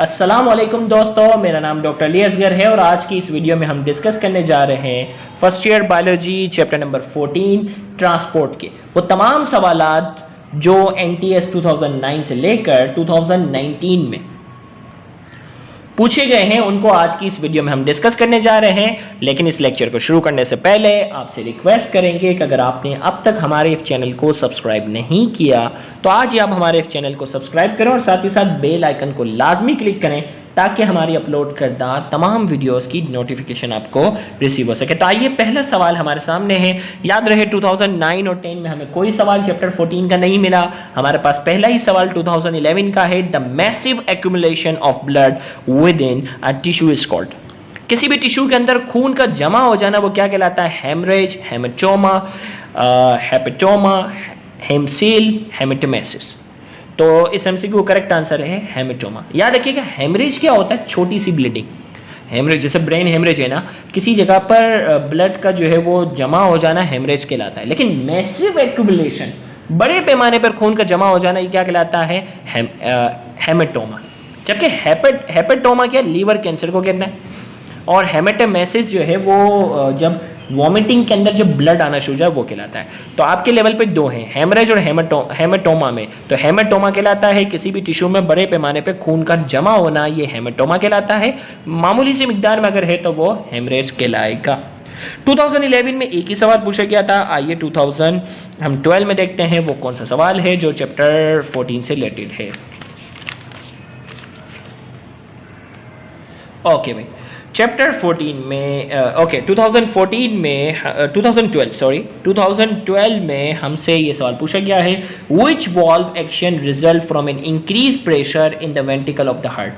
अस्सलाम वालेकुम दोस्तों, मेरा नाम डॉक्टर अली असगर है और आज की इस वीडियो में हम डिस्कस करने जा रहे हैं first year biology chapter number 14 transport के वो तमाम सवालात जो NTS 2009 से लेकर 2019 में पूछे गए हैं, उनको आज की इस वीडियो में हम डिस्कस करने जा रहे हैं। लेकिन इस लेक्चर को शुरू करने से पहले आपसे रिक्वेस्ट करेंगे कि अगर आपने अब तक हमारे इस चैनल को सब्सक्राइब नहीं किया तो आज ही आप हमारे इस चैनल को सब्सक्राइब करें और साथ ही साथ बेल आइकन को लाजमी क्लिक करें ताकि हमारी अपलोड करदा तमाम वीडियोस की नोटिफिकेशन आपको रिसीव हो सके। तो आइए, पहला सवाल हमारे सामने है। याद रहे 2009 और 10 में हमें कोई सवाल चैप्टर 14 का नहीं मिला। हमारे पास पहला ही सवाल 2011 का है। The massive accumulation of blood with in a tissue is called. किसी भी टिश्यू के अंदर खून का जमा हो जाना वो क्या कहलाता है? Haemorrhage, haematoma, hepatoma, haemocele, haematemesis. तो इस एमसीक्यू का करेक्ट आंसर है हेमेटोमा। याद रखिएगा, हेमरेज क्या होता है? छोटी सी ब्लीडिंग। हेमरेज जैसे ब्रेन हेमरेज है ना, किसी जगह पर ब्लड का जो है वो जमा हो जाना हेमरेज कहलाता है। लेकिन मैसिव एक्यूमुलेशन, बड़े पैमाने पर खून का जमा हो जाना, ये क्या कहलाता है? हेमेटोमा। जबकि हेपेटोमा क्या? लीवर कैंसर को कहते हैं। और हेमेटोमेसिस जो है वो जब वॉमिटिंग के अंदर जब ब्लड आना शुरू हो जाए वो कहलाता है। तो आपके लेवल पे दो हैं, हेमरेज और हेमेटोमा में। तो हेमेटोमा कहलाता है किसी भी टिश्यू में बड़े पैमाने पे खून का जमा होना, ये हेमेटोमा कहलाता है। मामूली सी मिकदार में अगर है तो वो हेमरेज कहलाएगा। 2011 में एक ही सवाल पूछा गया था। आइए 2012 में देखते हैं वो कौन सा सवाल है जो चैप्टर 14 से रिलेटेड है। ओके भाई, चैप्टर 14 में 2012 में हमसे ये सवाल पूछा गया है। Which valve action result from an increase pressure in the ventricle of the heart.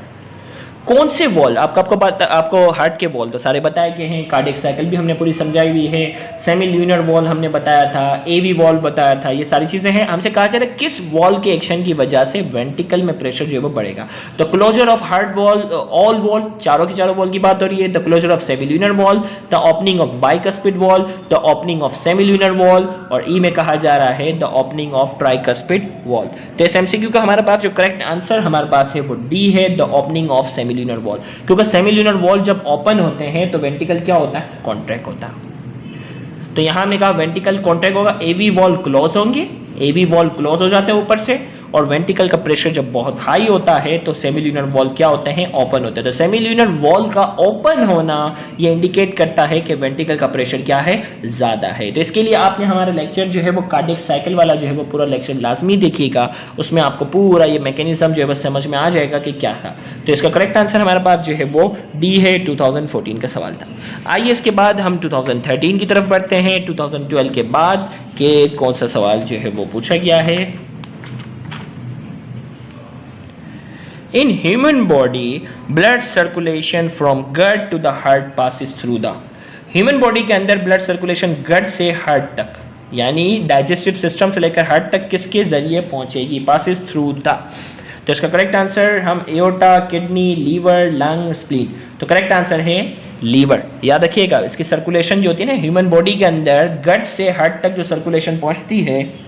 कौन से वॉल्व? आपको हार्ट के वॉल्व तो सारे बताए गए हैं। कार्डियक साइकिल भी हमने पूरी समझाई हुई है। सेमी ल्यूनर वॉल्व हमने बताया था, एवी वॉल्व बताया था, ये सारी चीजें हैं। हमसे कहा जा रहा है किस वॉल्व के एक्शन की वजह से वेंट्रिकल में प्रेशर जो है वो बढ़ेगा। तो closure of heart valve, all valve, चारों की चारों वॉल्व की बात हो रही है। The closure of semi lunar valve, the opening of bicuspid valve, the opening of semi lunar valve, और ई में कहा जा रहा है the opening of tricuspid valve. तो इस एमसीक्यू का हमारे पास जो करेक्ट आंसर हमारे पास है वो डी है, the opening of semi lunar valve. क्योंकि सेमी ल्यूनर वॉल्व जब ओपन होते हैं तो वेंट्रिकल क्या होता है? कॉन्ट्रैक्ट होता है। तो यहां हमने कहा वेंट्रिकल कॉन्ट्रैक्ट होगा, एवी वॉल्व क्लोज होंगे, एवी वॉल्व क्लोज हो जाते हैं ऊपर से, और वेंट्रिकल का प्रेशर जब बहुत हाई होता है तो सेमी ल्यूनर वॉल्व क्या होते हैं? ओपन होते हैं। तो सेमी ल्यूनर वॉल्व का ओपन होना ये इंडिकेट करता है कि वेंट्रिकल का प्रेशर क्या है? ज्यादा है। तो इसके लिए आपने हमारा लेक्चर जो है वो कार्डियक साइकिल वाला जो है वो पूरा लेक्चर लाजमी देखिएगा। उसमें आपको पूरा ये मैकेनिज्म जो है वो समझ में आ जाएगा कि क्या था। तो इसका करेक्ट आंसर हमारे पास जो है वो डी है। 2014 का सवाल था। आइए इसके बाद हम 2013 की तरफ बढ़ते हैं। 2012 के बाद के कौन सा सवाल जो है वो पूछा गया है। In human body, blood circulation from gut to the heart passes through the। Human body के अंदर ब्लड सर्कुलेशन गट से हार्ट तक, यानी डाइजेस्टिव सिस्टम से लेकर हार्ट तक किसके जरिए पहुंचेगी? Passes through the. तो इसका करेक्ट आंसर हम aorta, kidney, liver, lung, spleen. तो करेक्ट आंसर है लीवर। याद रखिएगा, इसकी सर्कुलेशन जो होती है ना ह्यूमन बॉडी के अंदर, गट से हार्ट तक जो सर्कुलेशन पहुंचती है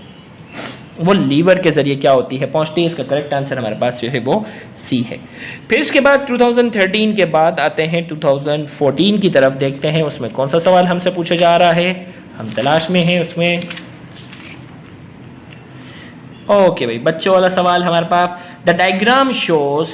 वो लीवर के जरिए क्या होती है? पहुंचती है। इसका करेक्ट आंसर हमारे पास जो है वो सी है। फिर इसके बाद 2013 के बाद आते हैं 2014 की तरफ, देखते हैं उसमें कौन सा सवाल हमसे पूछा जा रहा है। हम तलाश में हैं उसमें। ओके भाई, बच्चों वाला सवाल हमारे पास। The diagram shows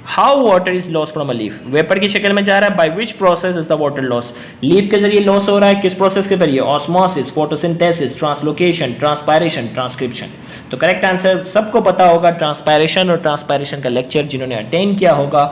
how water is loss from a leaf. Vapour की शक्ल में जा रहा है। By which process is the water loss? Leaf के जरिए लॉस हो रहा है। किस प्रोसेस के जरिए? Osmosis, photosynthesis, translocation, transpiration, transcription. तो करेक्ट आंसर सबको पता होगा ट्रांसपायरेशन। और ट्रांसपायरेशन का लेक्चर जिन्होंने अटेंड किया होगा,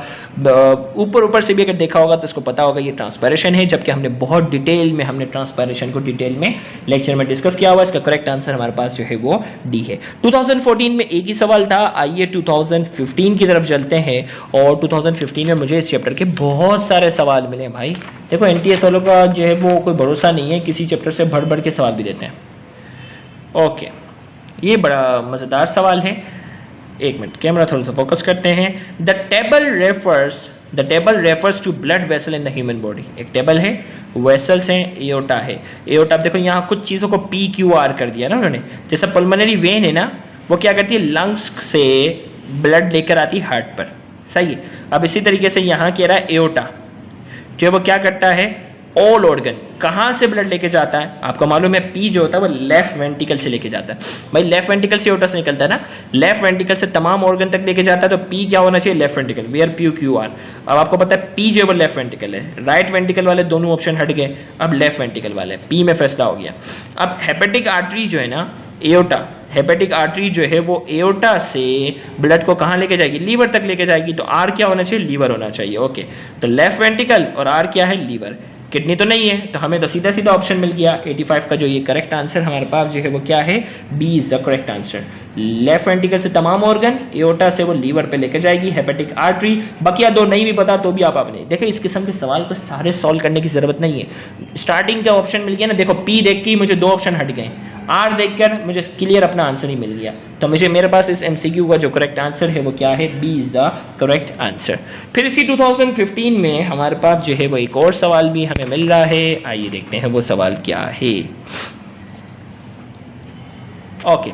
ऊपर से भी अगर देखा होगा तो इसको पता होगा ये ट्रांसपायरेशन है। जबकि हमने बहुत डिटेल में हमने ट्रांसपायरेशन को डिटेल में लेक्चर में डिस्कस किया हुआ। इसका करेक्ट आंसर हमारे पास जो है वो डी है। 2014 में एक ही सवाल था। आइए 2015 की तरफ चलते हैं। और 2015 में मुझे इस चैप्टर के बहुत सारे सवाल मिले भाई। देखो NTS वालों का जो है वो कोई भरोसा नहीं है, किसी चैप्टर से भर भर के सवाल भी देते हैं। ओके, ये बड़ा मज़ेदार सवाल है। एक मिनट, कैमरा थोड़ा सा फोकस करते हैं। The table refers to blood vessel in the human body. एक टेबल है, वेसल्स हैं, एओर्टा है। एओर्टा देखो यहाँ कुछ चीज़ों को PQR कर दिया ना उन्होंने। जैसा पल्मोनरी वेन है ना, वो क्या करती है? लंग्स से ब्लड लेकर आती है हार्ट पर। सही है। अब इसी तरीके से यहाँ कह रहा है एओर्टा, जो वो क्या करता है, ऑल ऑर्गन, कहाँ से ब्लड लेके जाता है, आपको मालूम है पी जो होता है वो लेफ्ट वेंट्रिकल से लेके जाता है। भाई लेफ्ट वेंट्रिकल से एओर्टा से निकलता है ना, लेफ्ट वेंट्रिकल से तमाम ऑर्गन तक लेके जाता है, तो पी क्या होना चाहिए, left ventricle, where P Q R. अब आपको पता है पी जो है वो लेफ्ट वेंट्रिकल है, राइट वेंट्रिकल वाले दोनों ऑप्शन हट गए, अब लेफ्ट वेंट्रिकल वाले, पी में फैसला हो गया। अब हेपेटिक आर्टरी जो है ना, एओर्टा, हेपेटिक आर्टरी जो है वो एओर्टा से ब्लड को कहाँ लेके जाएगी, लीवर तक लेके जाएगी, तो आर क्या होना चाहिए, लीवर होना चाहिए। ओके, तो लेफ्ट वेंट्रिकल और आर क्या है, लीवर। किडनी तो नहीं है, तो हमें तो सीधा सीधा ऑप्शन मिल गया 85 का जो ये करेक्ट आंसर हमारे पास जो है वो क्या है, B is the correct answer. Left ventricle से तमाम ऑर्गन, एओर्टा से वो लीवर पे लेके जाएगी, हेपेटिक आर्टरी। बकिया दो नहीं भी पता तो भी आप अपने देखिए, इस किस्म के सवाल को सारे सॉल्व करने की जरूरत नहीं है। स्टार्टिंग का ऑप्शन मिल गया ना, देखो पी देख के मुझे दो ऑप्शन हट गए, आर देखकर मुझे क्लियर अपना आंसर ही मिल गया, तो मुझे मेरे पास इस एमसीक्यू का जो करेक्ट आंसर है वो क्या है, B is the correct answer. फिर इसी 2015 में हमारे पास जो है वो एक और सवाल भी हमें मिल रहा है, आइए देखते हैं वो सवाल क्या है। Okay,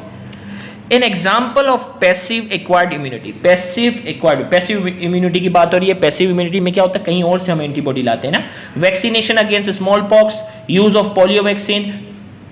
an example of passive acquired immunity, passive immunity की बात हो रही है। पैसिव इम्यूनिटी में क्या होता है, कहीं और से हम एंटीबॉडी लाते हैं ना, vaccination against small pox, use of polio vaccine,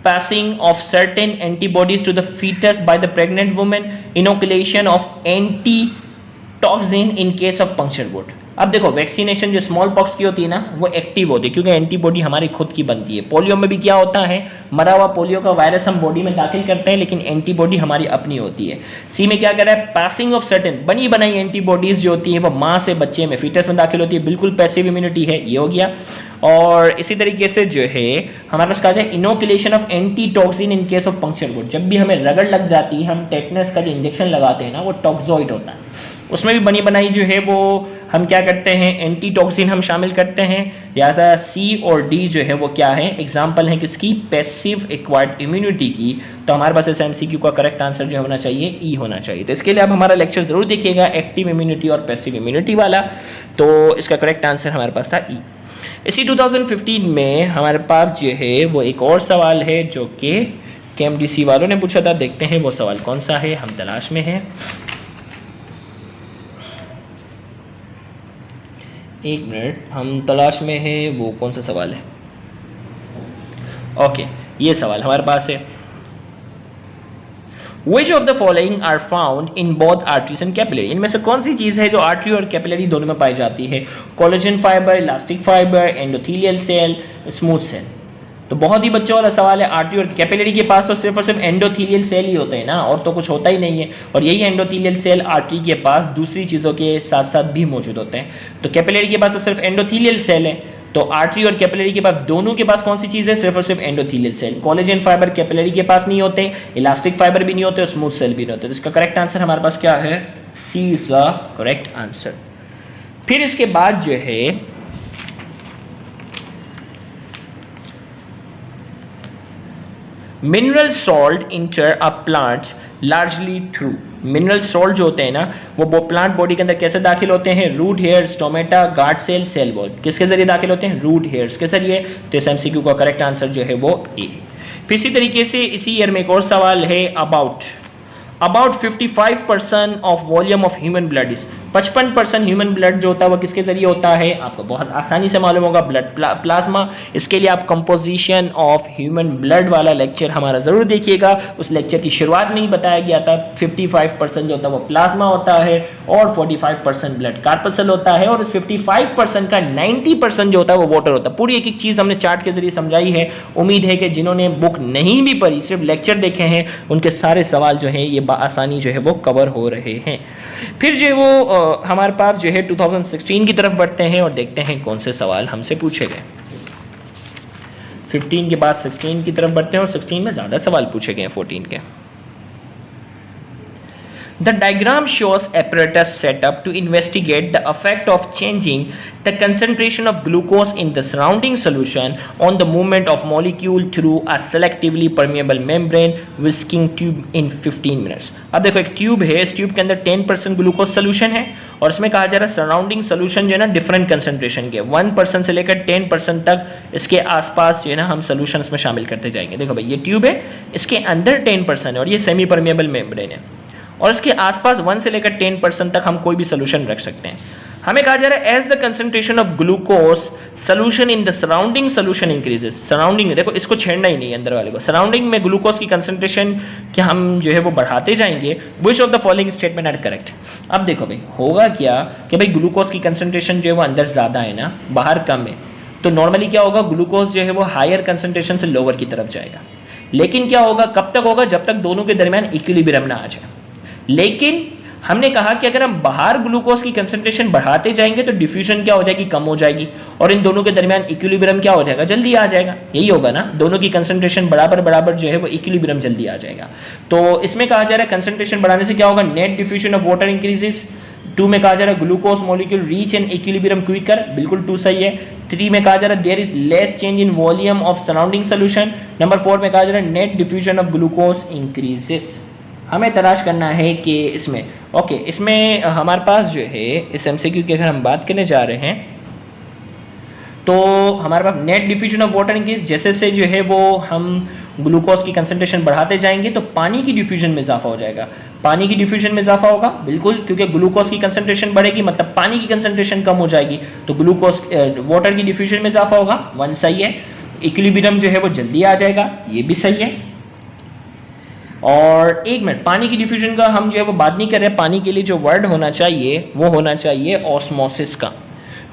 passing of certain antibodies to the fetus by the pregnant woman, inoculation of antitoxin in case of puncture wound। अब देखो वैक्सीनेशन जो स्मॉल पॉक्स की होती है ना वो एक्टिव होती है क्योंकि एंटीबॉडी हमारी खुद की बनती है। पोलियो में भी क्या होता है, मरा हुआ पोलियो का वायरस हम बॉडी में दाखिल करते हैं लेकिन एंटीबॉडी हमारी अपनी होती है। सी में क्या कर रहा है, पासिंग ऑफ सर्टेन बनी बनाई एंटीबॉडीज जो होती है वो माँ से बच्चे में फीटस में दाखिल होती है, बिल्कुल पैसिव इम्यूनिटी है, ये हो गया। और इसी तरीके से जो है हमारे पास कहा जाए inoculation of antitoxin in case of puncture wound, जब भी हमें रगड़ लग जाती है हम टेटनस का जो इंजेक्शन लगाते हैं ना वो टॉक्सोइड होता है, उसमें भी बनी बनाई जो है वो हम क्या करते हैं, एंटीटॉक्सिन हम शामिल करते हैं। लिहाजा सी और डी जो है वो क्या है, एग्जाम्पल है किसकी, पैसिव एक्वायर्ड इम्यूनिटी की। तो हमारे पास इस एमसीक्यू का करेक्ट आंसर जो होना चाहिए ई होना चाहिए। तो इसके लिए आप हमारा लेक्चर जरूर देखिएगा, एक्टिव इम्यूनिटी और पैसिव इम्यूनिटी वाला। तो इसका करेक्ट आंसर हमारे पास था ई। इसी 2015 में हमारे पास जो है वो एक और सवाल है जो कि केएमडीसी वालों ने पूछा था, देखते हैं वो सवाल कौन सा है, हम तलाश में हैं। एक मिनट, हम तलाश में हैं वो कौन सा सवाल है। ओके, ये सवाल हमारे पास है, Which of the following are found in both arteries and capillary? इनमें से कौन सी चीज़ है जो आर्टरी और कैपिलरी दोनों में पाई जाती है, collagen fibre, elastic fibre, endothelial cell, smooth cell. तो बहुत ही बच्चों वाला सवाल है, आर्टरी और कैपिलरी के पास तो सिर्फ और सिर्फ एंडोथेलियल सेल ही होते हैं ना, और तो कुछ होता ही नहीं है, और यही एंडोथेलियल सेल आर्टरी के पास दूसरी चीज़ों के साथ साथ भी मौजूद होते हैं। तो कैपिलरी के पास तो सिर्फ एंडोथेलियल सेल है, तो आर्टरी और कैपिलरी के पास दोनों के पास कौन सी चीज़ है, सिर्फ और सिर्फ endothelial cell. Collagen fibre capillary के पास नहीं होते, इलास्टिक फाइबर भी नहीं होते और स्मूथ सेल भी नहीं होते। तो इसका करेक्ट आंसर हमारे पास क्या है, सी इज द करेक्ट आंसर। फिर इसके बाद जो है mineral salt inter a plant largely through, mineral salt जो होते हैं ना वो प्लांट बॉडी के अंदर कैसे दाखिल होते हैं, root hair, stomata, guard cell, cell wall, किसके जरिए दाखिल होते हैं, रूट हेयर्स के जरिए। तो इस एमसीक्यू का करेक्ट आंसर जो है वो ए है। फिर इसी तरीके से इसी ईयर में एक और सवाल है, about 55% of volume of human blood is, 55% human blood जो होता है वो किसके जरिए होता है, आपको बहुत आसानी से मालूम होगा, ब्लड प्लाज्मा। इसके लिए आप कंपोजिशन ऑफ ह्यूमन ब्लड वाला लेक्चर हमारा ज़रूर देखिएगा, उस लेक्चर की शुरुआत में ही बताया गया था 55% जो होता है वो प्लाज्मा होता है और 45% ब्लड कार्पसल होता है, और उस 55% का 90% जो होता है वो वाटर होता है। पूरी एक एक चीज़ हमने चार्ट के जरिए समझाई है। उम्मीद है कि जिन्होंने बुक नहीं भी पढ़ी, सिर्फ लेक्चर देखे हैं, उनके सारे सवाल जो हैं ये आसानी जो है वो कवर हो रहे हैं। फिर जो है वो हमारे पास जो है 2016 की तरफ बढ़ते हैं और देखते हैं कौन से सवाल हमसे पूछे गए। 15 के बाद 16 की तरफ बढ़ते हैं और 16 में ज़्यादा सवाल पूछे गए हैं 14 के। The diagram shows apparatus set up to investigate the effect of changing the concentration of glucose in the surrounding solution on the movement of molecule through a selectively permeable membrane whisking tube in 15 minutes। अब देखो एक tube है, इस tube के अंदर 10% glucose solution है और इसमें कहा जा रहा है सराउंडिंग सोल्यूशन जो है ना डिफरेंट कंसंट्रेशन के 1% से लेकर 10% तक इसके आसपास जो है ना हम सोल्यूशन में शामिल करते जाएंगे। देखो भाई ये ट्यूब है, इसके अंदर 10% है और ये सेमी परमेबल मेम्ब्रेन है और इसके आसपास 1 से लेकर 10% तक हम कोई भी सोल्यूशन रख सकते हैं। हमें कहा जा रहा है as the concentration of glucose solution in the surrounding solution increases. Surrounding देखो, इसको छेड़ना ही नहीं है अंदर वाले को। सराउंडिंग में ग्लूकोज की कंसंट्रेशन कि हम जो है वो बढ़ाते जाएंगे। Which of the following statement are correct. अब देखो भाई होगा क्या कि भाई ग्लूकोज की कंसंट्रेशन जो है वो अंदर ज़्यादा है ना, बाहर कम है, तो नॉर्मली क्या होगा, ग्लूकोज जो है वो हायर कंसंट्रेशन से लोअर की तरफ जाएगा। लेकिन क्या होगा, कब तक होगा, जब तक दोनों के दरमियान इक्विलिब्रियम ना आ जाए। लेकिन हमने कहा कि अगर हम बाहर ग्लूकोज की कंसंट्रेशन बढ़ाते जाएंगे तो डिफ्यूजन क्या हो जाएगी, कम हो जाएगी, और इन दोनों के दरमियान इक्विलिब्रियम क्या हो जाएगा, जल्दी आ जाएगा। यही होगा ना, दोनों की कंसंट्रेशन बराबर बराबर जो है वो इक्विलिब्रियम जल्दी आ जाएगा। तो इसमें कहा जा रहा है कंसंट्रेशन बढ़ाने से क्या होगा, net diffusion of water increases. 2 में कहा जा रहा है glucose molecule reach an equilibrium quicker, बिल्कुल 2 सही है। 3 में कहा जा रहा है there is less change in volume of surrounding solution. Number 4 में कहा जा रहा है net diffusion of glucose increases. हमें तलाश करना है कि इसमें ओके इसमें हमारे पास जो है इस एमसीक्यू की अगर हम बात करने जा रहे हैं तो हमारे पास net diffusion of water increase, जैसे से जो है वो हम ग्लूकोज की कंसंट्रेशन बढ़ाते जाएंगे तो पानी की डिफ्यूजन में इजाफा हो जाएगा। पानी की डिफ्यूजन में इजाफा होगा बिल्कुल, क्योंकि ग्लूकोज की कंसंट्रेशन बढ़ेगी मतलब पानी की कंसंट्रेशन कम हो जाएगी, तो ग्लूकोज वाटर की डिफ्यूजन में इजाफा होगा। 1 सही है। इक्विलिब्रियम जो है वो जल्दी आ जाएगा, ये भी सही है। और 1 मिनट, पानी की डिफ्यूजन का हम जो है वो बात नहीं कर रहे। पानी के लिए जो वर्ड होना चाहिए वो होना चाहिए ऑस्मोसिस का,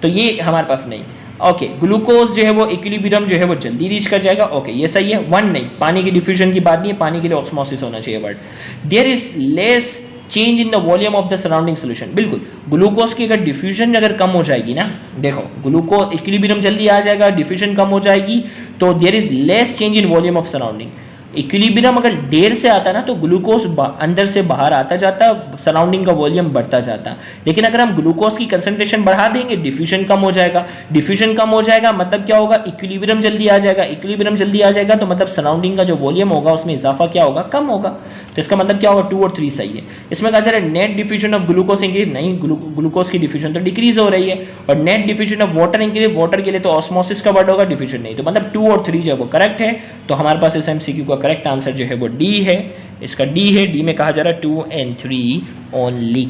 तो ये हमारे पास नहीं। ओके ग्लूकोज जो है वो इक्विलिब्रियम जो है वो जल्दी रीच कर जाएगा, ओके ये सही है। 1 नहीं, पानी की डिफ्यूजन की बात नहीं है, पानी के लिए ऑस्मोसिस होना चाहिए word. There is less change in the volume of the surrounding solution, बिल्कुल ग्लूकोज की अगर डिफ्यूजन अगर कम हो जाएगी ना, देखो ग्लूकोज इक्विलिब्रियम जल्दी आ जाएगा, डिफ्यूजन कम हो जाएगी, तो there is less change in volume of surrounding. Equilibrium अगर देर से आता ना तो ग्लूकोज अंदर से बाहर आता जाता, सराउंडिंग का वॉल्यूम बढ़ता जाता। लेकिन अगर हम ग्लूकोज की कंसंट्रेशन बढ़ा देंगे डिफ्यूजन कम हो जाएगा। डिफ्यूजन कम हो जाएगा मतलब क्या होगा, इक्विलिब्रियम जल्दी आ जाएगा। इक्विलिब्रियम जल्दी आ जाएगा तो मतलब सराउंडिंग का जो वॉल्यूम होगा उसमें इजाफा क्या होगा, कम होगा। तो इसका मतलब क्या होगा, 2 और 3 सही है। इसमें कहा जा रहा है net diffusion of glucose increase, नहीं ग्लूकोज की डिफ्यूजन तो डिक्रीज हो रही है। और net diffusion of water increase, water के लिए तो ऑस्मोसिस का वर्ड होगा, डिफ्यूजन नहीं, तो मतलब 2 और 3 जो है वो करेक्ट है। तो हमारे पास इस एमसीक्यू का करेक्ट आंसर जो है वो डी है, इसका डी है। डी में कहा जा रहा है 2 and 3 ओनली।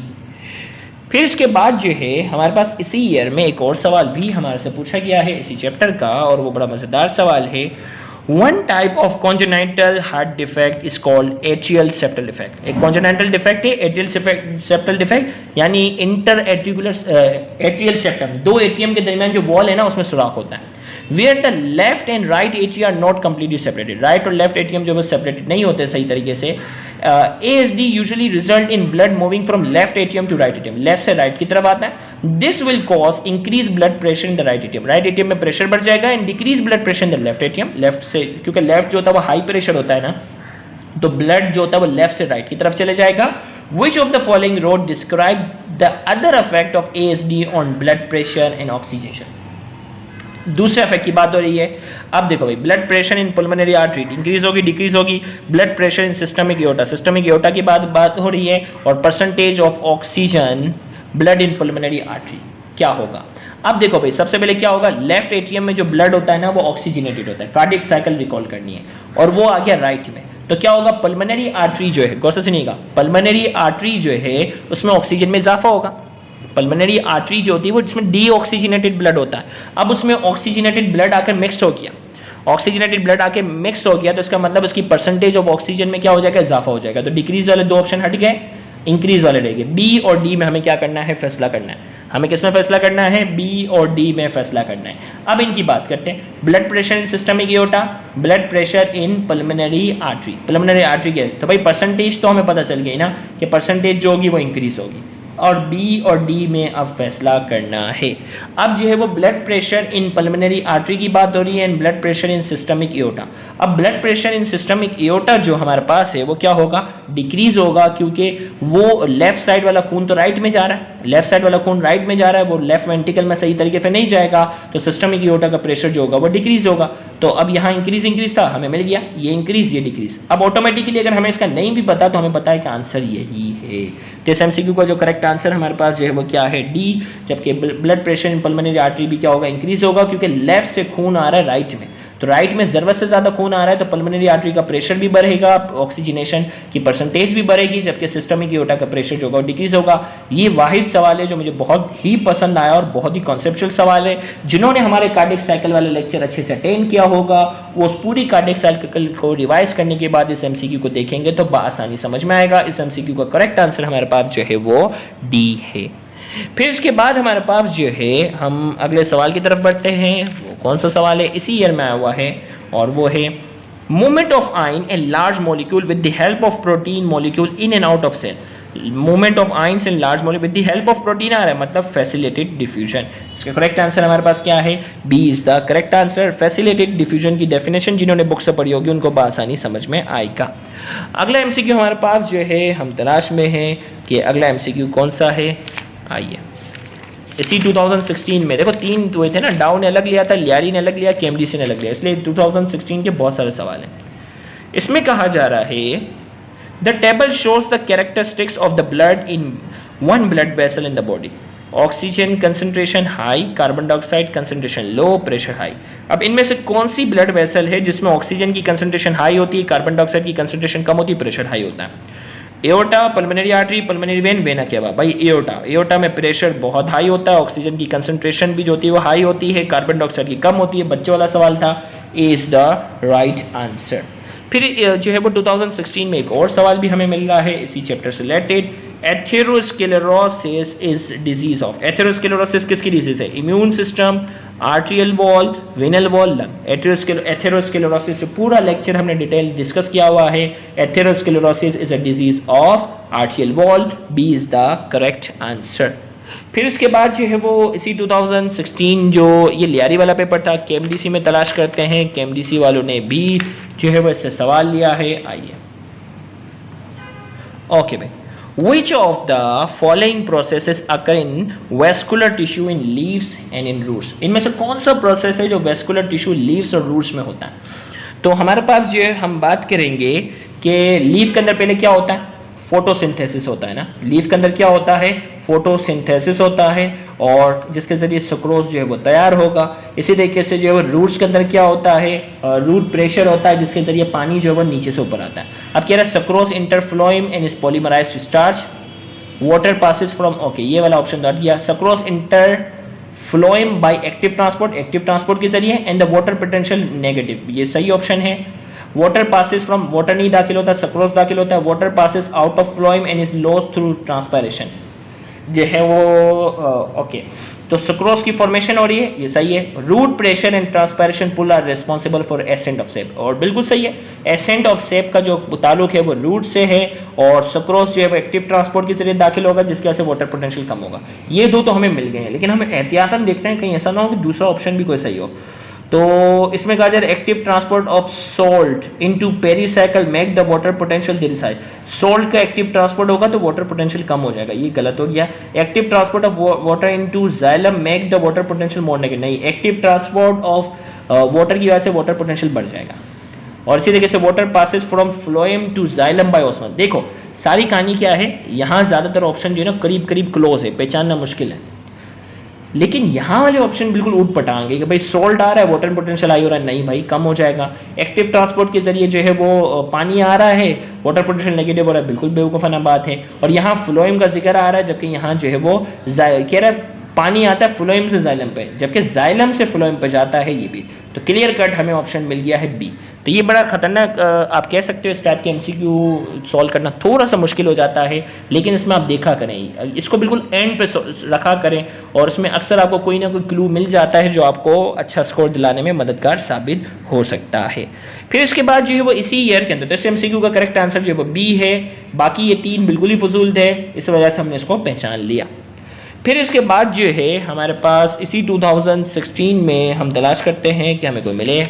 फिर इसके बाद जो है हमारे पास इसी ईयर में एक और सवाल भी हमारे से पूछा गया है इसी चैप्टर का, और वो बड़ा मजेदार सवाल है। One type of congenital heart defect is called atrial septal defect. एक कॉन्जेनाइटल डिफेक्ट है एट्रियल सेप्टल डिफेक्ट, यानी इंटर एट्रियल सेप्टम, 2 एट्रियम के दरमियान जो वॉल है ना उसमें सुराख होता है। Where the left and right atria are not completely separated, right और लेफ्ट एट्रियम जो है सेपरेटेड नहीं होते सही तरीके से। ASD usually result in blood moving from left atrium to right atrium, left से राइट की तरफ आता है। This will cause increase blood pressure in the right atrium, right atrium में प्रेशर बढ़ जाएगा, and decrease blood pressure in the left atrium, left से, क्योंकि लेफ्ट जो होता है वो हाई प्रेशर होता है ना, तो ब्लड जो होता है वो लेफ्ट से राइट की तरफ चले जाएगा। Which of the following road describe the other effect of ASD on blood pressure and oxygenation? दूसरे इफेक्ट की बात हो रही है। अब देखो भाई, blood pressure in pulmonary artery increase होगी डिक्रीज होगी, blood pressure in systemic aorta, systemic aorta की बात हो रही है, और percentage of oxygen blood in pulmonary artery क्या होगा। अब देखो भाई, सबसे पहले क्या होगा, लेफ्ट एट्रियम में जो ब्लड होता है ना वो ऑक्सीजनेटेड होता है, कार्डियक साइकिल रिकॉल करनी है, और वो आ गया राइट में, तो क्या होगा, पल्मोनरी आर्टरी जो है, गौर से सुनिएगा, पल्मोनरी आर्टरी जो है उसमें ऑक्सीजन में इजाफा होगा। पल्मोनरी आर्टरी जो होती है वो जिसमें डीऑक्सीजनेटेड ब्लड होता है, अब उसमें ऑक्सीजनेटेड ब्लड आकर मिक्स हो गया, ऑक्सीजनेटेड ब्लड आके मिक्स हो गया, तो इसका मतलब उसकी परसेंटेज ऑफ ऑक्सीजन में क्या हो जाएगा, इजाफा हो जाएगा। तो डिक्रीज वाले 2 ऑप्शन हट गए, इंक्रीज वाले रह गए। बी और डी में हमें क्या करना है, फैसला करना है। हमें किस में फैसला करना है, बी और डी में फैसला करना है। अब इनकी बात करते हैं, blood pressure in systemic aorta, blood pressure in pulmonary artery. Pulmonary artery के तो भाई परसेंटेज तो हमें पता चल गई ना कि परसेंटेज जो होगी वो इंक्रीज होगी, और बी और डी में अब फैसला करना है। अब जो है वो blood pressure in pulmonary artery की बात हो रही है, and blood pressure in systemic aorta. अब blood pressure in systemic aorta जो हमारे पास है वो क्या होगा, डिक्रीज होगा, क्योंकि वो लेफ्ट साइड वाला खून तो राइट में जा रहा है, लेफ्ट साइड वाला खून राइट में जा रहा है, वो लेफ्ट वेंट्रिकल में सही तरीके से नहीं जाएगा, तो सिस्टमिक एओर्टा का प्रेशर जो होगा वो डिक्रीज होगा। तो अब यहाँ इंक्रीज था, हमें मिल गया ये इंक्रीज ये डिक्रीज। अब ऑटोमेटिकली अगर हमें इसका नहीं भी पता तो हमें पता है कि आंसर यही है। तो इस एमसीक्यू का जो करेक्ट आंसर हमारे पास जो है वो क्या है, डी। जबकि blood pressure in pulmonary artery भी क्या होगा, इंक्रीज होगा, क्योंकि लेफ्ट से खून आ रहा है राइट में, तो राइट में ज़रूरत से ज़्यादा खून आ रहा है तो पल्मोनरी आर्टरी का प्रेशर भी बढ़ेगा, ऑक्सीजनेशन की परसेंटेज भी बढ़ेगी, जबकि सिस्टमिक एओर्टा का प्रेशर जो होगा डिक्रीज होगा। ये वाहिद सवाल है जो मुझे बहुत ही पसंद आया और बहुत ही कॉन्सेप्चुअल सवाल है। जिन्होंने हमारे कार्डियक साइकिल वाले लेक्चर अच्छे से अटेंड किया होगा वो उस पूरी कार्डियक साइकिल को रिवाइज करने के बाद इस एमसीक्यू को देखेंगे तो आसानी समझ में आएगा। इस एमसीक्यू का करेक्ट आंसर हमारे पास जो है वो डी है। फिर इसके बाद हमारे पास जो है हम अगले सवाल की तरफ बढ़ते हैं। वो कौन सा सवाल है, इसी ईयर में आया हुआ है और वो है movement of ion a large molecule with the help of protein molecule in and out of cell. Movement of ions in large molecule with the help of protein आ रहा है, मतलब फैसिलिटेटेड डिफ्यूजन। इसका करेक्ट आंसर हमारे पास क्या है, B is the correct answer. Facilitated diffusion की डेफिनेशन जिन्होंने बुक से पढ़ी होगी उनको बआसानी समझ में आएगा। अगला एमसीक्यू हमारे पास जो है हम तलाश में है कि अगला एमसीक्यू कौन सा है। आइए, इसी 2016 में देखो 3 हुए थे ना, डाउ ने अलग लिया था, लियारी ने अलग लिया, केएमडीसी ने अलग लिया, इसलिए 2016 के बहुत सारे सवाल हैं। इसमें कहा जा रहा है the table shows the characteristics of the blood in one blood vessel in the body. Oxygen concentration high, carbon dioxide concentration low, pressure high. अब इनमें से कौन सी ब्लड वेसल है जिसमें ऑक्सीजन की कंसंट्रेशन हाई होती है, कार्बन डाइऑक्साइड की कंसंट्रेशन कम होती है, प्रेशर हाई होता है। Aorta, pulmonary artery, pulmonary vein, vena cava. भाई एओर्टा में प्रेशर बहुत हाई होता है, ऑक्सीजन की कंसंट्रेशन भी जो होती है वो हाई होती है, कार्बन डाइऑक्साइड की कम होती है। बच्चों वाला सवाल था, ए इज द राइट आंसर। फिर जो है वो 2016 में एक और सवाल भी हमें मिल रहा है इसी चैप्टर से related. Atherosclerosis is disease of. Atherosclerosis किसकी डिजीज है, immune system, arterial wall, venal wall, lung. Atherosclerosis पूरा लेक्चर हमने डिटेल डिस्कस किया हुआ है। Atherosclerosis is a disease of arterial wall, B is the correct answer. फिर इसके बाद जो है वो इसी 2016 जो ये लियारी वाला पेपर था केएमडीसी में तलाश करते हैं। केएमडीसी वालों ने भी जो है वो इससे सवाल लिया है। आइए, ओके भाई, Which of the following processes occur in vascular tissue in leaves and in roots? इनमें से कौन सा प्रोसेस है जो vascular tissue leaves और roots में होता है। तो हमारे पास जो है हम बात करेंगे कि लीफ के अंदर पहले क्या होता है, फोटोसिंथेसिस होता है ना। लीफ के अंदर क्या होता है, फोटोसिंथेसिस होता है और जिसके जरिए सुक्रोज जो है वो तैयार होगा। इसी तरीके से जो है वो रूट्स के अंदर क्या होता है, रूट प्रेशर होता है जिसके जरिए पानी जो है वो नीचे से ऊपर आता है। अब कह रहा है sucrose enters phloem and is polymerised to starch, water passes from, okay ये वाला ऑप्शन डॉट गया। Sucrose enters phloem by active transport, active transport के जरिए, and the water potential negative, ये सही ऑप्शन है। वाटर पासिस फ्रॉम, वाटर नहीं दाखिल होता, सक्रोज दाखिल होता है। Water passes out of phloem and is lost through transpiration, जो है वो ओके। तो सक्रोज की फॉर्मेशन हो रही है, ये सही है। Root pressure and transpiration pull are responsible for ascent of sap, और बिल्कुल सही है। एसेंट ऑफ सेप का जो ताल्लुक है वो रूट से है और सक्रोज जो है वो एक्टिव ट्रांसपोर्ट के जरिए दाखिल होगा जिसकी वजह से वाटर पोटेंशियल कम होगा। ये दो तो हमें मिल गए हैं, लेकिन हमें एहतियातन देखते हैं कहीं ऐसा ना हो कि दूसरा ऑप्शन भी कोई सही हो। तो इसमें कहा जा रहा है active transport of salt into pericycle make the water potential there is high. Salt का एक्टिव ट्रांसपोर्ट होगा तो वाटर पोटेंशियल कम हो जाएगा, ये गलत हो गया। Active transport of water into xylem make the water potential more negative, नहीं, एक्टिव ट्रांसपोर्ट ऑफ वाटर की वजह से वाटर पोटेंशियल बढ़ जाएगा। और इसी तरीके से water passes from phloem to xylem by osmosis. देखो सारी कहानी क्या है, यहाँ ज्यादातर ऑप्शन जो है ना करीब करीब क्लोज है, पहचानना मुश्किल है, लेकिन यहाँ वाले ऑप्शन बिल्कुल ऊट पटांगे कि भाई सोल्ट आ रहा है वाटर पोटेंशियल हाई हो रहा है, नहीं भाई कम हो जाएगा। एक्टिव ट्रांसपोर्ट के जरिए जो है वो पानी आ रहा है, वाटर पोटेंशियल नेगेटिव हो रहा है, बिल्कुल बेवकूफ़ाना बात है। और यहाँ फ्लोएम का जिक्र आ रहा है जबकि यहाँ जो है वो कह रहा है पानी आता है फ्लोएम से जाइलम पे, जबकि जाइलम से फ्लोएम पे जाता है, ये भी तो क्लियर कट हमें ऑप्शन मिल गया है बी। तो ये बड़ा खतरनाक आप कह सकते हो, इस टाइप के एमसीक्यू सॉल्व करना थोड़ा सा मुश्किल हो जाता है, लेकिन इसमें आप देखा करें, इसको बिल्कुल एंड पे रखा करें और इसमें अक्सर आपको कोई ना कोई क्लू मिल जाता है जो आपको अच्छा स्कोर दिलाने में मददगार साबित हो सकता है। फिर इसके बाद जो है वो इसी ईयर के अंदर, तो इस एमसीक्यू का करेक्ट आंसर जो है वो बी है, बाकी ये 3 बिल्कुल ही फजूल थे, इस वजह से हमने इसको पहचान लिया। फिर इसके बाद जो है हमारे पास इसी 2016 में हम तलाश करते हैं कि हमें कोई मिले।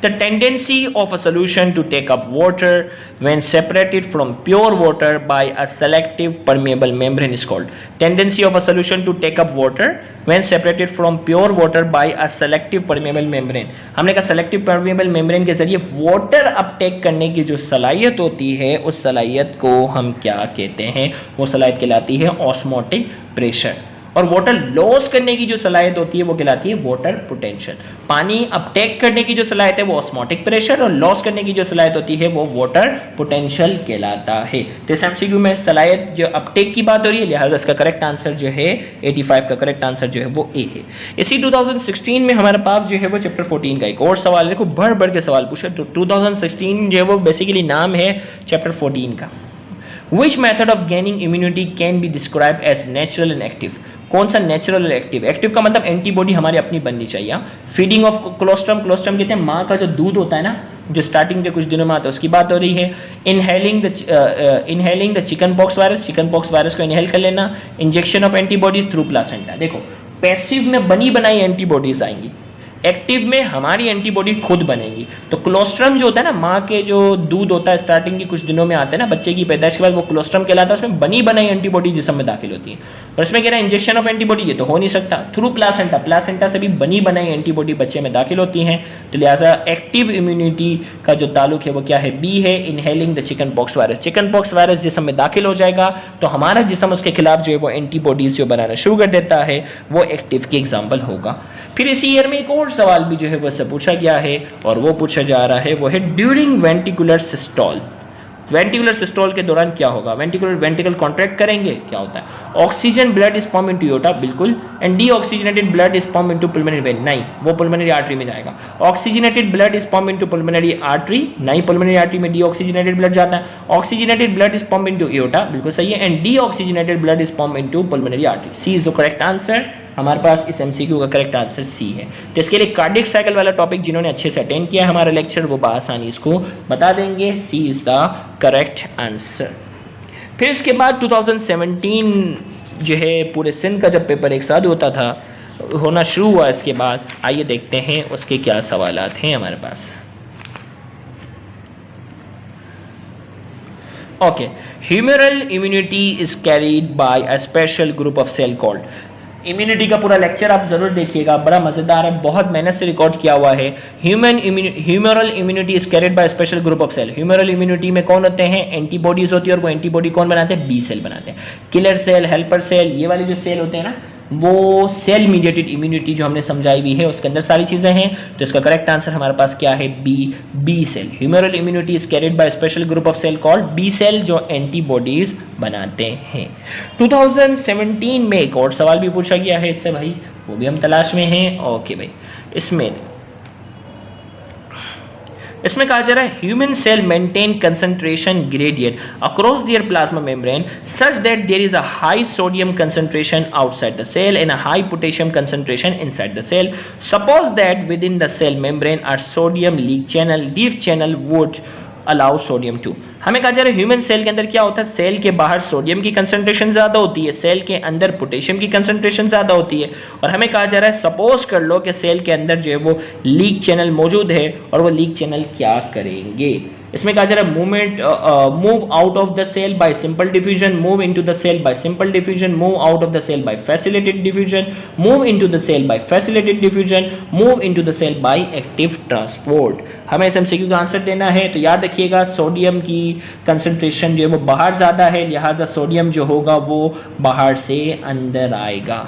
The tendency of a solution to take up water when separated from pure water by a selective permeable membrane is called. Tendency of a solution to take up water when separated from pure water by a selective permeable membrane. हमने कहा selective permeable membrane के जरिए water Uptake करने की जो सलाहियत होती है उस सलाहियत को हम क्या कहते हैं, वो सलाहियत कहलाती है ऑस्मोटिक प्रेशर। और वाटर लॉस करने की जो सलाहियत होती है वो कहलाती है वाटर पोटेंशियल। पानी अपटेक करने की जो सलाहियत है वो ऑस्मोटिक प्रेशर, और लॉस करने की जो सलाहियत होती है वो वाटर पोटेंशियल कहलाता है। तो इस एमसीक्यू में सलाहियत जो अपटेक की बात हो रही है, लिहाजा इसका करेक्ट आंसर जो है 85 का करेक्ट आंसर जो है वो ए है। इसी 2016 में हमारे पास जो है वो चैप्टर 14 का एक और सवाल है, देखो बढ़ बढ़ के सवाल पूछा। तो 2016 जो है वो बेसिकली नाम है चैप्टर 14 का। Which method of gaining immunity can be described as natural and active? कौन सा नेचुरल और एक्टिव? एक्टिव का मतलब एंटीबॉडी हमारी अपनी बननी चाहिए। फीडिंग ऑफ कोलोस्ट्रम, कोलोस्ट्रम कहते हैं माँ का जो दूध होता है ना, जो स्टार्टिंग के कुछ दिनों में आता है, उसकी बात हो रही है। Inhaling the chicken pox virus, chicken pox virus को इनहेल कर लेना। Injection of antibodies through placenta. देखो पैसिव में बनी बनाई एंटीबॉडीज आएंगी, एक्टिव में हमारी एंटीबॉडी खुद बनेगी। तो कोलोस्ट्रम जो होता है ना, माँ के जो दूध होता है स्टार्टिंग के कुछ दिनों में आता है ना, बच्चे की पैदाइश के बाद, वो कोलोस्ट्रम कहलाता है। उसमें बनी बनाई एंटीबॉडी जिस्म में दाखिल होती है। और इसमें कह रहा है इंजेक्शन ऑफ एंटीबॉडी, ये तो हो नहीं सकता। थ्रू प्लासेंटा, प्लासेंटा से भी बनी बनाई एंटीबॉडी बच्चे में दाखिल होती हैं। तो लिहाजा एक्टिव इम्यूनिटी का जो ताल्लुक है वो क्या है? बी है, inhaling the chicken pox virus. Chicken pox virus जिस्म में दाखिल हो जाएगा तो हमारा जिस्म उसके खिलाफ जो है वो एंटीबॉडीज जो बनाना शुरू कर देता है, वो एक्टिव की एग्जाम्पल होगा। फिर इसी ईयर में एक और सवाल भी जो है वो पूछा गया है, और वो पूछा जा रहा है वो है during ventricular systole. Ventricular systole के दौरान क्या होगा? वेंटिकल कॉन्ट्रैक्ट करेंगे, क्या होता है? Oxygen blood is pump into aorta, बिल्कुल। And deoxygenated blood is pump into pulmonary vein, नहीं, वो पल्मोनरी आर्टरी में जाएगा। Oxygenated blood is pump into pulmonary artery, नहीं, पल्मोनरी आर्टरी में डीऑक्सीजनेटेड ब्लड जाता है। Oxygenated blood is pump into aorta, बिल्कुल सही है। And deoxygenated blood is pump into pulmonary artery. C is the correct answer. हमारे पास इस एमसीक्यू का करेक्ट आंसर सी है। तो इसके लिए कार्डियक साइकिल वाला टॉपिक जिन्होंने अच्छे से अटेंड किया है हमारा लेक्चर, वो बआसानी इसको बता देंगे। सी इज द करेक्ट आंसर। फिर इसके बाद 2017 जो है पूरे सिंध का जब पेपर एक साथ होना शुरू हुआ, इसके बाद आइए देखते हैं उसके क्या सवालात हैं हमारे पास। Okay, humoral immunity is carried by a special group of cell called. Immunity का पूरा लेक्चर आप जरूर देखिएगा, बड़ा मजेदार है, बहुत मेहनत से रिकॉर्ड किया हुआ है। Humoral immunity is carried by special group of cell. Humoral immunity में कौन होते हैं? एंटीबॉडीज होती है, और वो एंटीबॉडी कौन बनाते हैं? बी सेल बनाते हैं। किलर सेल, हेल्पर सेल, ये वाले जो सेल होते हैं ना, वो सेल मीडिएटेड इम्यूनिटी जो हमने समझाई हुई है, उसके अंदर सारी चीजें हैं। तो इसका करेक्ट आंसर हमारे पास क्या है? B cell. Humoral immunity is carried by special group of cell called B cell, जो एंटीबॉडीज बनाते हैं। 2017 में एक और सवाल भी पूछा गया है इससे भाई, वो भी हम तलाश में हैं। ओके भाई, इसमें कहा जा रहा है human cell maintain concentration gradient across their plasma membrane such that there is a high sodium concentration outside the cell and a high potassium concentration inside the cell. Suppose that within the cell membrane are sodium leak channel would allow sodium to. हमें कहा जा रहा है human cell के अंदर क्या होता है? सेल के बाहर सोडियम की कंसंट्रेशन ज्यादा होती है, सेल के अंदर पोटेशियम की कंसंट्रेशन ज्यादा होती है। और हमें कहा जा रहा है सपोज कर लो कि सेल के अंदर जो है वो लीक चैनल मौजूद है, और वो लीक चैनल क्या करेंगे? इसमें कहा जा रहा है move out of the cell by simple diffusion, move into the cell by simple diffusion, move out of the cell by facilitated diffusion, move into the cell by facilitated diffusion, move into the cell by active transport. हमें इस MCQ का answer देना है। तो याद रखिएगा sodium की concentration जो है वो बाहर ज्यादा है, लिहाजा सोडियम जो होगा वो बाहर से अंदर आएगा,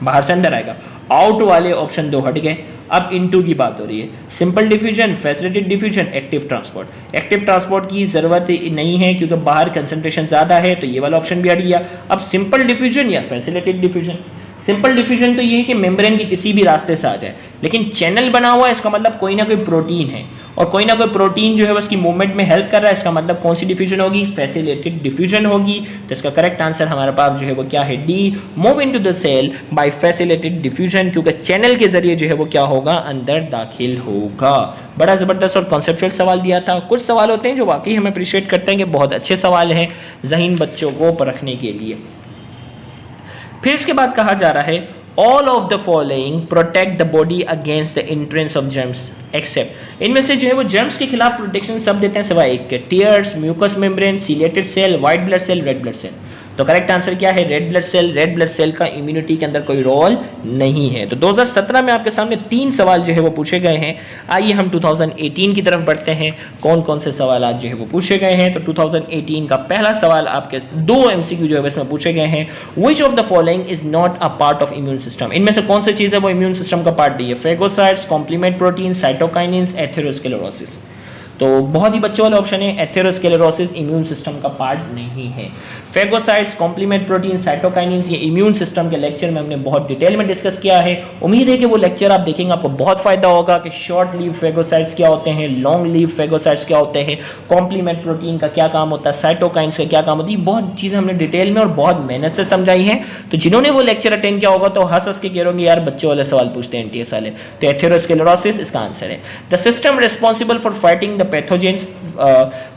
बाहर से अंदर आएगा। आउट वाले ऑप्शन 2 हट गए। अब इनटू की बात हो रही है, simple diffusion, facilitated diffusion, active transport. Active transport की जरूरत नहीं है क्योंकि बाहर कंसंट्रेशन ज्यादा है, तो ये वाला ऑप्शन भी हट गया। अब सिंपल डिफ्यूजन या फैसिलिटेटेड डिफ्यूजन। सिंपल डिफ्यूजन तो ये है कि मेम्ब्रेन के किसी भी रास्ते से आ जाए, लेकिन चैनल बना हुआ है, इसका मतलब कोई ना कोई प्रोटीन है, और कोई ना कोई प्रोटीन जो है उसकी मूवमेंट में हेल्प कर रहा है, इसका मतलब कौन सी डिफ्यूजन होगी? फैसिलिटेटेड डिफ्यूजन होगी। तो इसका करेक्ट आंसर हमारे पास जो है वो क्या है? D, move into the cell by facilitated diffusion, क्योंकि चैनल के जरिए जो है वो क्या होगा? अंदर दाखिल होगा। बड़ा जबरदस्त और कॉन्सेप्चुअल सवाल दिया था। कुछ सवाल होते हैं जो वाकई हम अप्रिशिएट करते हैं कि बहुत अच्छे सवाल हैं ज़हीन बच्चों को परखने के लिए। फिर इसके बाद कहा जा रहा है all of the following protect the body against the entrance of germs except. इनमें से जो है वो जर्म्स के खिलाफ प्रोटेक्शन सब देते हैं सिवाय एक के, tears, mucus membrane, ciliated cell, white blood cell, red blood cell. तो करेक्ट आंसर क्या है? Red blood cell. Red blood cell का इम्यूनिटी के अंदर कोई रोल नहीं है। तो 2017 में आपके सामने 3 सवाल जो है वो पूछे गए हैं। आइए हम 2018 की तरफ बढ़ते हैं, कौन कौन से सवाल आज जो है वो पूछे गए हैं। तो 2018 का पहला सवाल आपके 2 MCQ जो है इसमें पूछे गए हैं। विच of the following is not a part of immune system? इनमें से कौन सी चीज है वो इम्यून सिस्टम का पार्ट नहीं है? Phagocytes, complement protein, cytokinins, atherosclerosis. तो बहुत ही बच्चों वाला ऑप्शन है, एथेरोस्क्लेरोसिस इम्यून सिस्टम का पार्ट नहीं है। फेगोसाइट्स, कॉम्प्लीमेंट प्रोटीन, साइटोकाइनिन्स ये इम्यून सिस्टम के लेक्चर में हमने बहुत डिटेल में डिस्कस किया है। उम्मीद है कि वो लेक्चर आप देखेंगे, आपको बहुत फायदा होगा कि शॉर्ट लीव फेगोसाइट्स क्या होते हैं, लॉन्ग लीव फेगोसाइट्स क्या होते हैं, कॉम्प्लीमेंट प्रोटीन का क्या काम होता है, साइटोकाइन्स का क्या काम होती है। बहुत चीज़ें हमने डिटेल में और बहुत मेहनत से समझाई हैं। तो जिन्होंने वो लेक्चर अटेंड किया होगा तो हंस हंस के कह रहे यार बच्चे वाले सवाल पूछते हैं NTS वाले। तो एथेरोस्क्लेरोसिस इसका आंसर है। The system responsible for fighting the pathogens,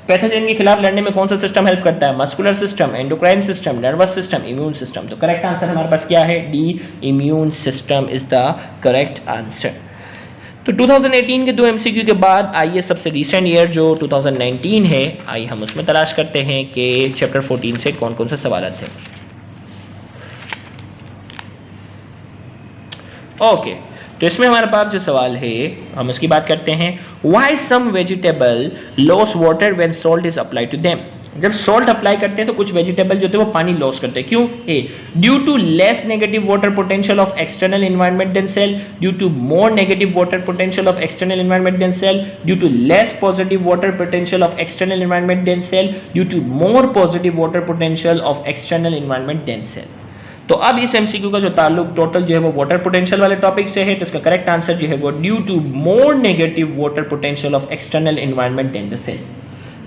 pathogen के खिलाफ लड़ने में कौन सा सिस्टम हेल्प करता है? Muscular system, endocrine system, nervous system, immune system. तो करेक्ट आंसर हमारे पास क्या है? D, immune system is the correct answer. तो 2018 के 2 MCQ के बाद आइए सबसे रिसेंट ईयर जो 2019 है, आइए हम उसमें तलाश करते हैं कि चैप्टर 14 से कौन कौन से सवाल थे। ओके, तो इसमें हमारे पास जो सवाल है हम उसकी बात करते हैं। Why some vegetable loss water when salt is applied to them? जब सॉल्ट अप्लाई करते हैं तो कुछ वेजिटेबल जो थे वो पानी लॉस करते हैं, क्यों? A, due to less negative water potential of external environment than cell, due to more negative water potential of external environment than cell, due to less positive water potential of external environment than cell, due to more positive water potential of external environment than cell. तो अब इस MCQ का जो ताल्लुक total जो है वो water potential वाले टॉपिक से है, तो इसका करेक्ट आंसर जो है वो due to more negative water potential of external environment than the cell.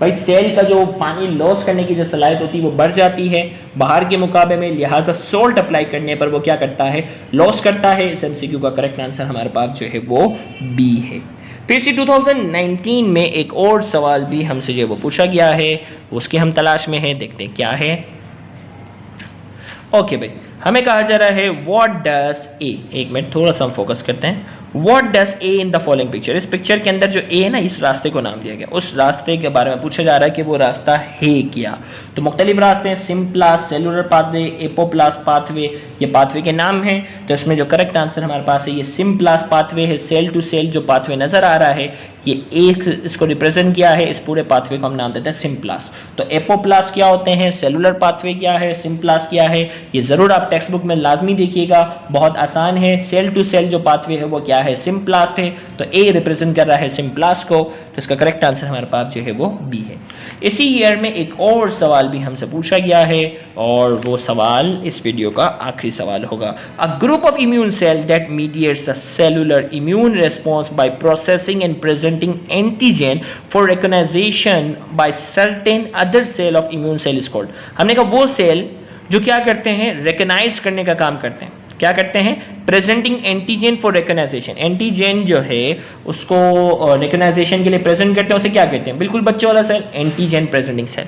भाई सेल का जो पानी लॉस करने की जो सलाहियत होती है वो बढ़ जाती है बाहर के मुकाबले में, लिहाजा सोल्ट अप्लाई करने पर वो क्या करता है? लॉस करता है। इस MCQ का करेक्ट आंसर हमारे पास जो है वो बी है। फिर से 2019 में एक और सवाल भी हमसे जो है वो पूछा गया है, उसकी हम तलाश में है, देखते हैं क्या है। ओके भाई, हमें कहा जा रहा है व्हाट डज ए, एक मिनट थोड़ा सा हम फोकस करते हैं। What does a in the following picture? इस पिक्चर के अंदर जो ए है ना, इस रास्ते को नाम दिया गया, उस रास्ते के बारे में पूछा जा रहा है कि वो रास्ता है क्या। तो मुख्तलिफ रास्ते हैं, symplast, cellular pathway, apoplast pathway, ये पाथवे के नाम हैं। तो इसमें जो करेक्ट आंसर हमारे पास है ये सिम्प्लास्ट पाथवे है। सेल टू सेल जो पाथवे नजर आ रहा है ये एक इसको रिप्रेजेंट किया है, इस पूरे पाथवे को हम नाम देते हैं सिम्प्लास्ट। तो एपोप्लास्ट क्या होते हैं, सेलुलर पाथवे क्या है, सिम्प्लास्ट क्या है, ये जरूर आप टेक्स्ट बुक में लाजमी देखिएगा, बहुत आसान है। सेल टू सेल जो पाथवे है वो क्या है? सिम्प्लास्ट है। तो ए रिप्रेजेंट कर रहा है सिम्प्लास्ट को, तो इसका करेक्ट आंसर हमारे पास जो है वो बी है। इसी ईयर में एक और सवाल भी हमसे पूछा गया है और वो सवाल इस वीडियो का आखिरी सवाल होगा। A group of immune cell that mediates the cellular immune response by processing and presenting antigen for recognisation by certain other cell of immune cell is called. हमने कहा वो सेल जो क्या करते हैं? रिकॉग्नाइज करने का काम करते हैं। क्या करते हैं? Presenting antigen for recognisation. Antigen जो है उसको रिकॉग्नाइजेशन के लिए प्रेजेंट करते हैं, उसे क्या कहते हैं? बिल्कुल बच्चे वाला सेल, एंटीजन प्रेजेंटिंग सेल।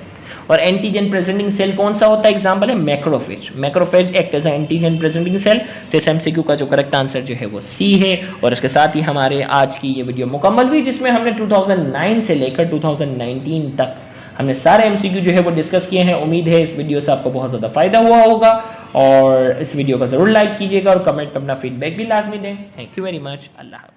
और एंटीजन प्रेजेंटिंग सेल कौन सा होता है? एग्जांपल है macrophage. Macrophage act as antigen presenting cell. तो इस MCQ का जो करेक्ट आंसर जो है वो सी है। और इसके साथ ही हमारे आज की ये वीडियो मुकम्मल हुई, जिसमें हमने 2009 से लेकर 2019 तक हमने सारे MCQ जो है वो डिस्कस किए हैं। उम्मीद है इस वीडियो से आपको बहुत ज़्यादा फायदा हुआ होगा और इस वीडियो को ज़रूर लाइक कीजिएगा और कमेंट में अपना फीडबैक भी लाजमी दें। Thank you very much. Allah हाफ़िज़।